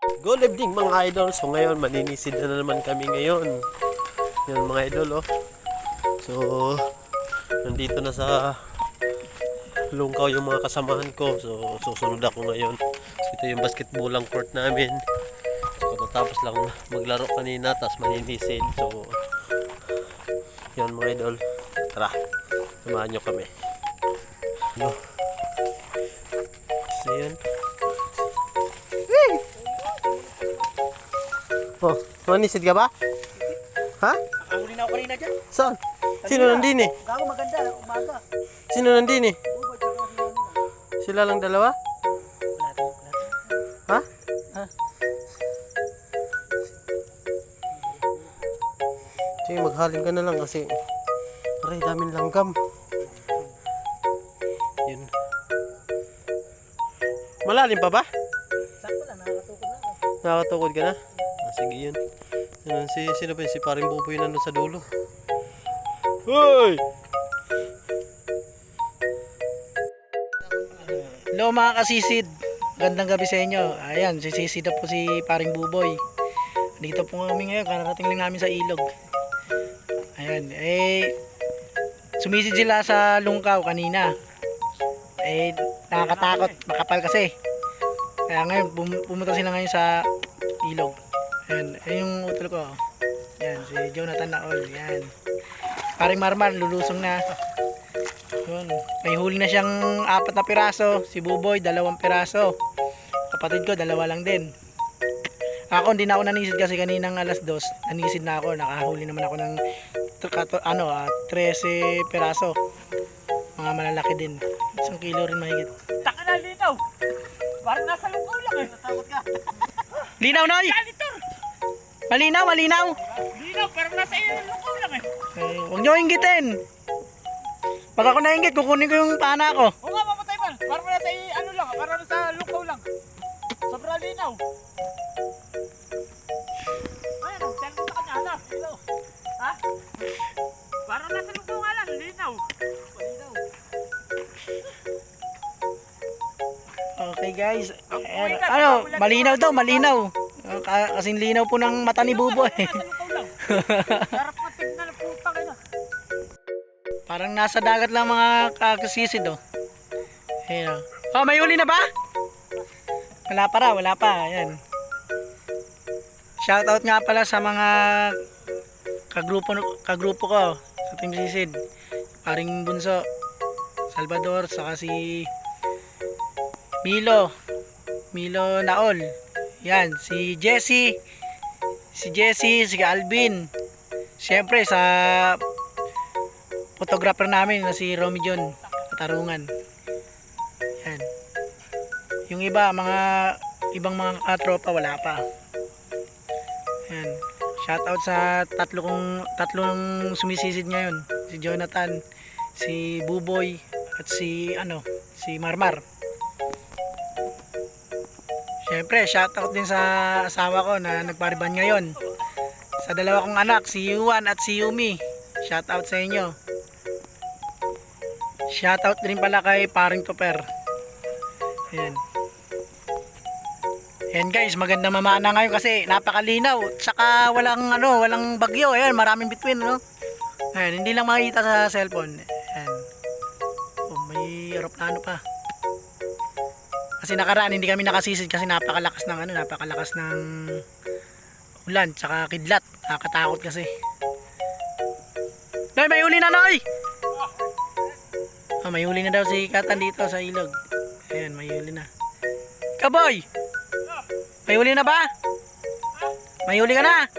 Good evening mga idol. So ngayon maninisid na naman kami ngayon. Yan mga idol oh. So nandito na sa Lungkaw yung mga kasamahan ko. So susunod ako ngayon. Ito yung basketballang court namin. So katapos lang maglaro kanina tapos maninisid. So yan mga idol. Tara, samahan nyo kami. Ano? So yan. Oh, manisid ka ba? Ha? Nakahuli na ako kanina dyan. Saan? Sino nandun eh? Gago maganda, umaga. Sino nandun eh? Bubod, tsaka si Manila. Sila lang dalawa? Wala. Ha? Ha? Sige, maghalin ka na lang kasi aray, daming langgam. Yun. Malalim pa ba? Sakto lang, nakakatukod na ako. Nakakatukod ka na? Ah, sige yun. Yun, sino ba yun? Si paring Buboy nandun sa dulo. Hoy! Hello mga kasisid. Gandang gabi sa inyo. Ayan, sisisid na po si paring Buboy. Dito po kami ngayon, kararating lang namin sa ilog. Ayan, sumisid sila sa Lungkaw kanina. Nakakatakot, makapal kasi. Kaya ngayon, pumunta sila ngayon sa ilog. Ayan, yung utol ko. Ayan, si Jonathan Naol. Ayan. Paring Marmar, lulusong na. Yun. May huli na siyang 4 na piraso. Si Buboy, 2 piraso. Kapatid ko, 2 lang din. Ako, hindi na ako nanisid kasi kaninang alas 2. Nanisid na ako. Nakahuli naman ako ng 13 piraso. Mga malalaki din. 1 kilo rin mahigit. Taka na linaw! Parang nasa Lungkaw lang eh. Natakot ka. Linaw, Noy! Janitor! Malinaw, malinaw! Linaw, parang nasa Lungkaw lang eh. Huwag nyo inggitin. Pag ako nainggit, kukunin ko yung pana ko. Oo nga, mamatay man. Parang nasa ano lang, parang nasa Lungkaw lang. Sobrang linaw. Ayun, tell mo sa kanya, ano? Linaw. Ha? Parang nasa Lungkaw nga lang, linaw. Malinaw. Okay guys, ano, malinaw daw, malinaw. Kasing linaw po ng mata ni Buboy. Nasa Lungkaw lang. Sarap na tignan ng putang ina. Parang nasa dagat lang mga kakasisid oh. Ayun oh. Oh, may huli na ba? Wala pa raw, wala pa. Ayan. Shoutout nga pala sa mga kagrupo ko sa Team Sisid. Paring Bunso, Salvador, saka si Milo Naol. Yan, si Jesse, si Alvin. Siyempre sa photographer namin na si Romy John Katarungan. Yan. Yung iba, ibang mga katropa wala pa. Yan. Shoutout sa tatlong sumisisid ngayon. Si Jonathan, si Buboy at si Marmar. Siyempre, shoutout din sa asawa ko na nagpariban ngayon. Sa 2 kong anak, si Yuan at si Yumi. Shoutout sa inyo. Shoutout din pala kay paring Topper. Ayan. Ayan guys, maganda mamana ngayon kasi napakalinaw. Tsaka walang bagyo. Ayan, maraming bituin, no? Ayan, hindi lang makikita sa cellphone. Ayan. Oh, may aeroplano pa. Kasi nakaraan hindi kami nakasisid kasi napakalakas ng ulan tsaka kidlat. Nakakatakot kasi. Noy, may huli na, Noy! May huli na daw si Katan dito sa ilog. Ayan, may huli na. Kaboy! May huli na ba? May huli ka na?